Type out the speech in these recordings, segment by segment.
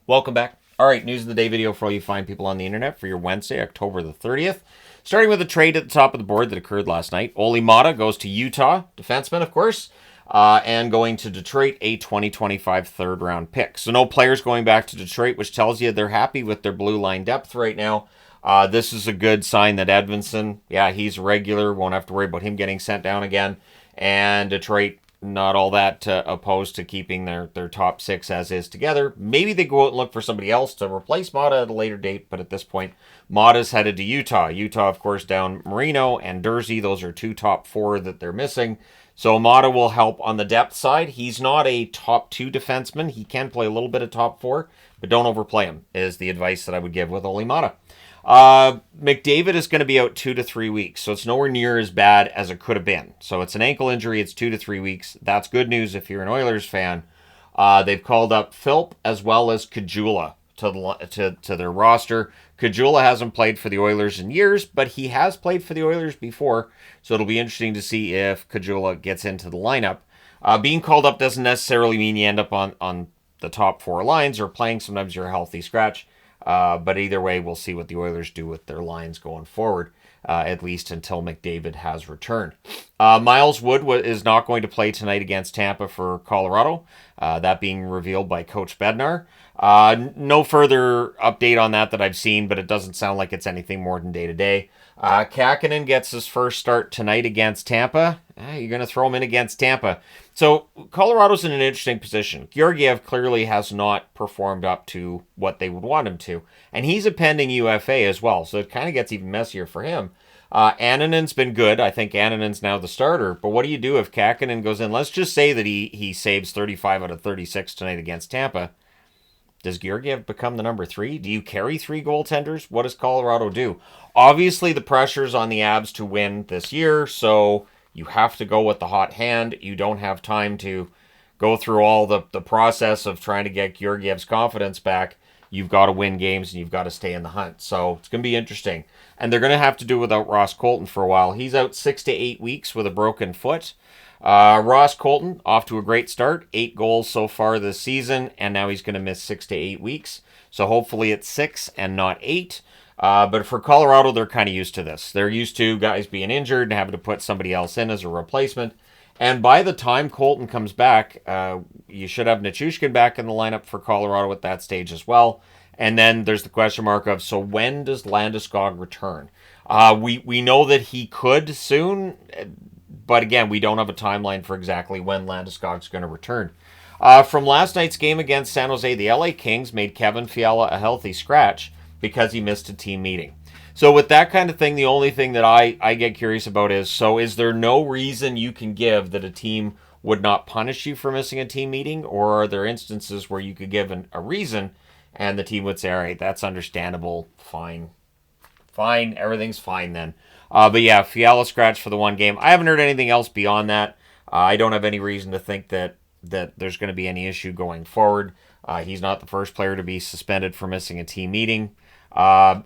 Welcome back. All right, news of the day video for all you fine people on the internet for your Wednesday, October the 30th. Starting with a trade at the top of the board that occurred last night. Olli Maatta goes to Utah, defenseman, of course, and going to Detroit, a 2025 third-round pick. So no players going back to Detroit, which tells you they're happy with their blue line depth right now. This is a good sign that Edvinsson, he's regular, won't have to worry about him getting sent down again. And Detroit, not all that opposed to keeping their top six as is together. Maybe they go out and look for somebody else to replace Maatta at a later date, but at this point, Maatta's headed to Utah. Utah, of course, down Marino and Durzi. Those are two top four that they're missing. So Maatta will help on the depth side. He's not a top two defenseman. He can play a little bit of top four, but don't overplay him, is the advice that I would give with Olli Maatta. McDavid is going to be out 2 to 3 weeks, so it's nowhere near as bad as it could have been. So it's an ankle injury. It's 2 to 3 weeks. That's good news if you're an Oilers fan. They've called up Philp as well as Kajula to their roster. Kajula hasn't played for the Oilers in years, but he has played for the Oilers before, so it'll be interesting to see if Kajula gets into the lineup. Being called up doesn't necessarily mean you end up on the top four lines or playing. Sometimes you're a healthy scratch. But either way, we'll see what the Oilers do with their lines going forward, at least until McDavid has returned. Miles Wood is not going to play tonight against Tampa for Colorado, that being revealed by Coach Bednar. No further update on that I've seen, but it doesn't sound like it's anything more than day-to-day. Kakkonen gets his first start tonight against Tampa. You're going to throw him in against Tampa. So Colorado's in an interesting position. Georgiev clearly has not performed up to what they would want him to. And he's a pending UFA as well, so it kind of gets even messier for him. Annanen's been good. I think Annanen's now the starter. But what do you do if Kakkonen goes in? Let's just say that he saves 35 out of 36 tonight against Tampa. Does Georgiev become the number 3? Do you carry 3 goaltenders? What does Colorado do? Obviously, the pressure's on the Abs to win this year, so you have to go with the hot hand. You don't have time to go through all the process of trying to get Georgiev's confidence back. You've got to win games, and you've got to stay in the hunt. So it's going to be interesting. And they're going to have to do without Ross Colton for a while. He's out 6 to 8 weeks with a broken foot. Ross Colton, off to a great start. 8 goals so far this season, and now he's going to miss 6 to 8 weeks. So hopefully it's 6 and not 8. But for Colorado, they're kind of used to this. They're used to guys being injured and having to put somebody else in as a replacement. And by the time Colton comes back, you should have Nichushkin back in the lineup for Colorado at that stage as well. And then there's the question mark of, so when does Landeskog return? We know that he could soon, but again, we don't have a timeline for exactly when Landeskog's going to return. From last night's game against San Jose, the LA Kings made Kevin Fiala a healthy scratch because he missed a team meeting. So with that kind of thing, the only thing that I get curious about is there no reason you can give that a team would not punish you for missing a team meeting? Or are there instances where you could give a reason and the team would say, all right, that's understandable, fine, everything's fine then. But yeah, Fiala scratched for the one game. I haven't heard anything else beyond that. I don't have any reason to think that there's going to be any issue going forward. He's not the first player to be suspended for missing a team meeting. And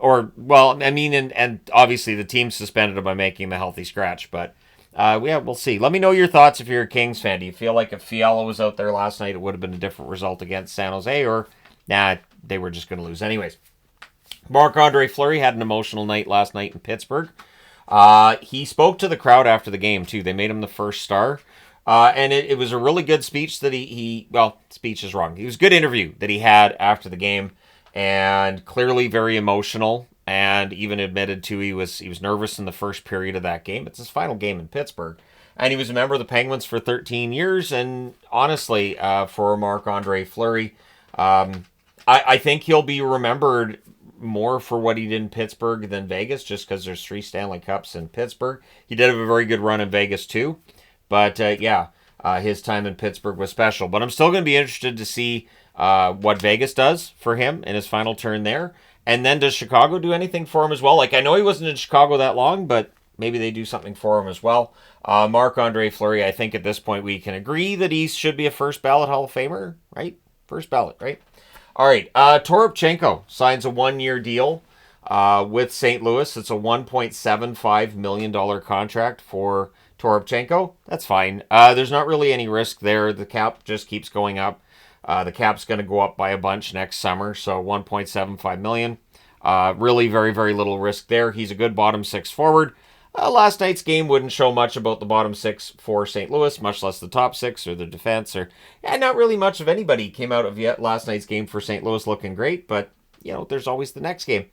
obviously the team suspended him by making him a healthy scratch. But we'll see. Let me know your thoughts if you're a Kings fan. Do you feel like if Fiala was out there last night, it would have been a different result against San Jose? Or, they were just going to lose anyways. Marc-Andre Fleury had an emotional night last night in Pittsburgh. He spoke to the crowd after the game, too. They made him the first star. And it was a really good speech that speech is wrong. It was a good interview that he had after the game, and clearly very emotional, and even admitted to he was nervous in the first period of that game. It's his final game in Pittsburgh. And he was a member of the Penguins for 13 years, and honestly, for Marc-Andre Fleury, I think he'll be remembered more for what he did in Pittsburgh than Vegas, just because there's 3 Stanley Cups in Pittsburgh. He did have a very good run in Vegas, too. But, his time in Pittsburgh was special. But I'm still going to be interested to see what Vegas does for him in his final turn there. And then does Chicago do anything for him as well? Like, I know he wasn't in Chicago that long, but maybe they do something for him as well. Marc-Andre Fleury, I think at this point we can agree that he should be a first ballot Hall of Famer, right? First ballot, right? All right, Toropchenko signs a 1-year deal with St. Louis. It's a $1.75 million contract for Toropchenko. That's fine. There's not really any risk there. The cap just keeps going up. The cap's going to go up by a bunch next summer, so $1.75 million. Really very, very little risk there. He's a good bottom six forward. Last night's game wouldn't show much about the bottom six for St. Louis, much less the top six or the defense. Not really much of anybody came out of yet last night's game for St. Louis looking great, but, there's always the next game.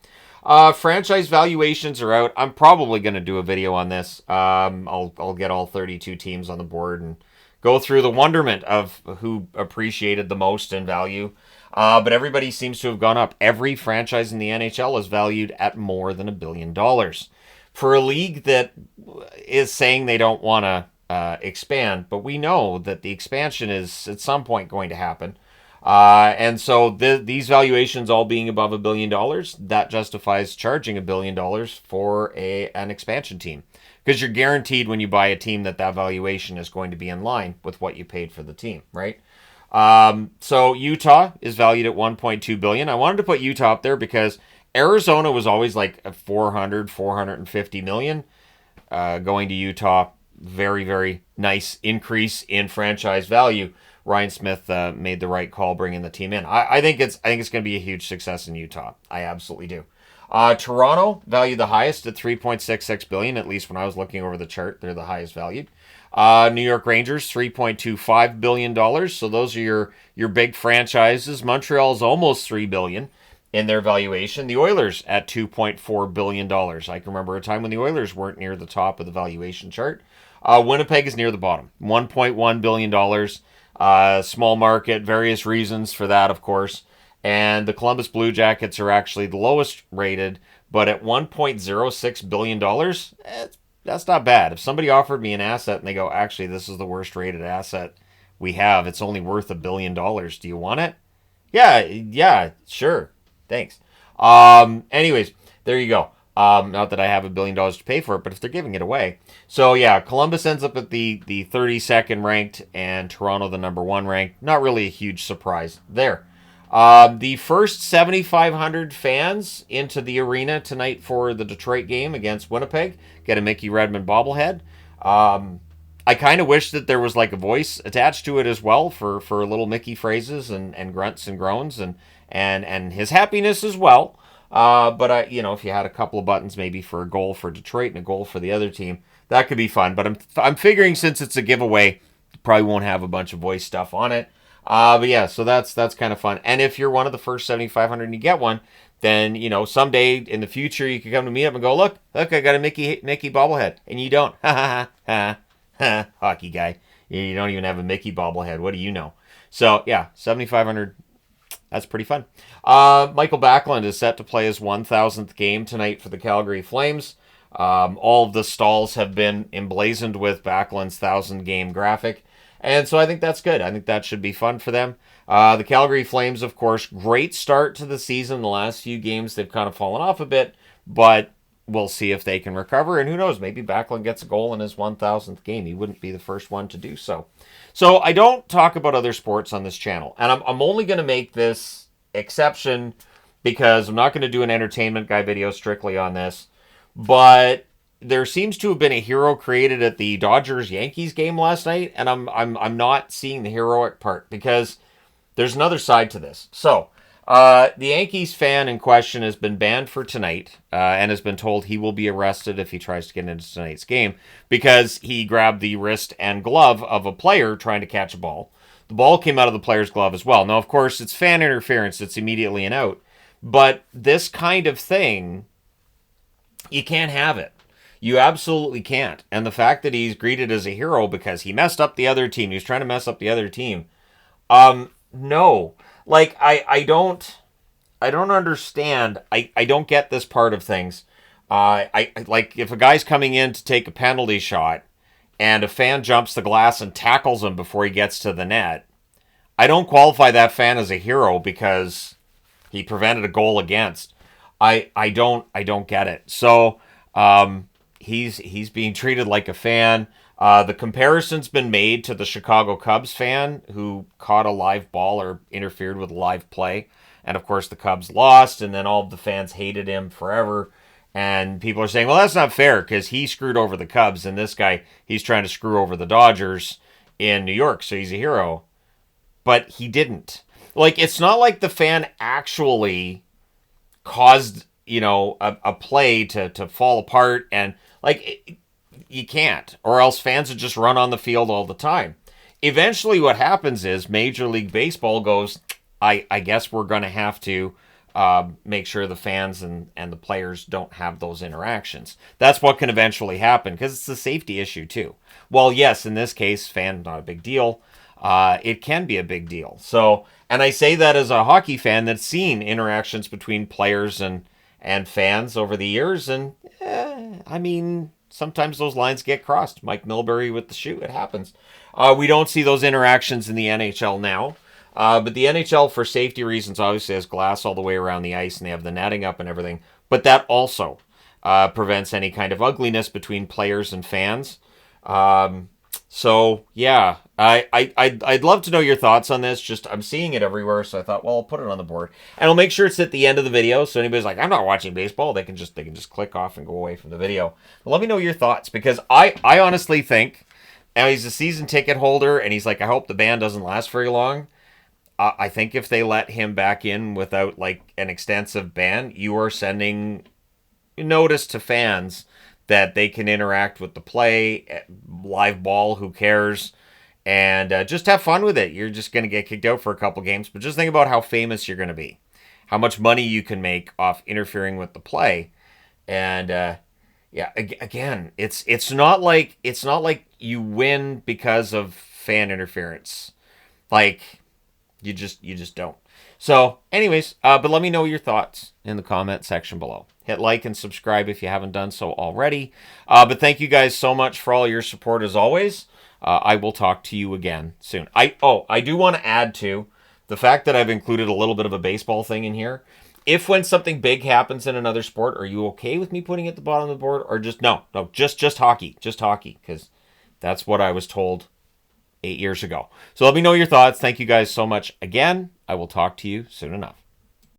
Franchise valuations are out. I'm probably going to do a video on this. I'll get all 32 teams on the board and go through the wonderment of who appreciated the most in value. But everybody seems to have gone up. Every franchise in the NHL is valued at more than $1 billion. For a league that is saying they don't want to expand, but we know that the expansion is at some point going to happen. And so these valuations all being above $1 billion, that justifies charging $1 billion for an expansion team. Because you're guaranteed when you buy a team that valuation is going to be in line with what you paid for the team, right? So Utah is valued at $1.2 billion. I wanted to put Utah up there because Arizona was always like a $450 million. Going to Utah, very, very nice increase in franchise value. Ryan Smith made the right call bringing the team in. I think it's going to be a huge success in Utah. I absolutely do. Toronto valued the highest at $3.66 billion. At least when I was looking over the chart, they're the highest valued. New York Rangers $3.25 billion. So those are your big franchises. Montreal's almost $3 billion in their valuation. The Oilers at $2.4 billion. I can remember a time when the Oilers weren't near the top of the valuation chart. Winnipeg is near the bottom, $1.1 billion. Small market, various reasons for that, of course. And the Columbus Blue Jackets are actually the lowest rated, but at $1.06 billion, that's not bad. If somebody offered me an asset and they go, actually, this is the worst rated asset we have, it's only worth $1 billion. Do you want it? Yeah, sure. Thanks. Anyways, there you go. Not that I have $1 billion to pay for it, but if they're giving it away. So yeah, Columbus ends up at the 32nd ranked and Toronto the number 1 ranked. Not really a huge surprise there. The first 7,500 fans into the arena tonight for the Detroit game against Winnipeg get a Mickey Redmond bobblehead. I kind of wish that there was like a voice attached to it as well for little Mickey phrases and grunts and groans and his happiness as well. But if you had a couple of buttons maybe for a goal for Detroit and a goal for the other team, that could be fun. But I'm figuring since it's a giveaway, probably won't have a bunch of voice stuff on it. But yeah, so that's kind of fun. And if you're one of the first 7,500 and you get one, then someday in the future you can come to me up and go, look, I got a Mickey bobblehead, and you don't. Hockey guy, you don't even have a Mickey bobblehead. What do you know? So yeah, 7,500. That's pretty fun. Michael Backlund is set to play his 1,000th game tonight for the Calgary Flames. All of the stalls have been emblazoned with Backlund's 1,000-game graphic. And so I think that's good. I think that should be fun for them. The Calgary Flames, of course, great start to the season. The last few games, they've kind of fallen off a bit. But we'll see if they can recover. And who knows, maybe Backlund gets a goal in his 1,000th game. He wouldn't be the first one to do so. So I don't talk about other sports on this channel. And I'm only going to make this exception because I'm not going to do an entertainment guy video strictly on this. But there seems to have been a hero created at the Dodgers-Yankees game last night. And I'm not seeing the heroic part because there's another side to this. So the Yankees fan in question has been banned for tonight and has been told he will be arrested if he tries to get into tonight's game because he grabbed the wrist and glove of a player trying to catch a ball. The ball came out of the player's glove as well. Now, of course, it's fan interference. It's immediately an out. But this kind of thing, you can't have it. You absolutely can't. And the fact that he's greeted as a hero because he messed up the other team, he was trying to mess up the other team, no. Like, I don't understand. I don't get this part of things. I like if a guy's coming in to take a penalty shot and a fan jumps the glass and tackles him before he gets to the net, I don't qualify that fan as a hero because he prevented a goal against. I don't get it. So he's being treated like a fan. The comparison's been made to the Chicago Cubs fan who caught a live ball or interfered with live play. And, of course, the Cubs lost, and then all of the fans hated him forever. And people are saying, well, that's not fair because he screwed over the Cubs, and this guy, he's trying to screw over the Dodgers in New York, so he's a hero. but he didn't. Like, it's not like the fan actually caused, a play to fall apart, and you can't, or else fans would just run on the field all the time. Eventually what happens is Major League Baseball goes, I guess we're going to have to make sure the fans and the players don't have those interactions. That's what can eventually happen, because it's a safety issue too. Well, yes, in this case, fan, not a big deal. It can be a big deal. So, and I say that as a hockey fan that's seen interactions between players and fans over the years, and I mean, sometimes those lines get crossed. Mike Milbury with the shoe, it happens. We don't see those interactions in the NHL now. But the NHL, for safety reasons, obviously has glass all the way around the ice, and they have the netting up and everything. But that also prevents any kind of ugliness between players and fans. So yeah, I'd love to know your thoughts on this. Just, I'm seeing it everywhere, so I thought, well, I'll put it on the board, and I'll make sure it's at the end of the video. So anybody's like, I'm not watching baseball, they can just click off and go away from the video. But let me know your thoughts, because I honestly think, now he's a season ticket holder, and he's like, I hope the ban doesn't last very long. I think if they let him back in without like an extensive ban, you are sending notice to fans that they can interact with the play, live ball, who cares, and just have fun with it. You're just going to get kicked out for a couple games, but just think about how famous you're going to be, how much money you can make off interfering with the play, and yeah, again, it's not like you win because of fan interference, like. You just don't. So, anyways, but let me know your thoughts in the comment section below. Hit like and subscribe if you haven't done so already. But thank you guys so much for all your support as always. I will talk to you again soon. I do want to add to the fact that I've included a little bit of a baseball thing in here. If when something big happens in another sport, are you okay with me putting it at the bottom of the board, or just just hockey, because that's what I was told 8 years ago. So let me know your thoughts. Thank you guys so much again. I will talk to you soon enough.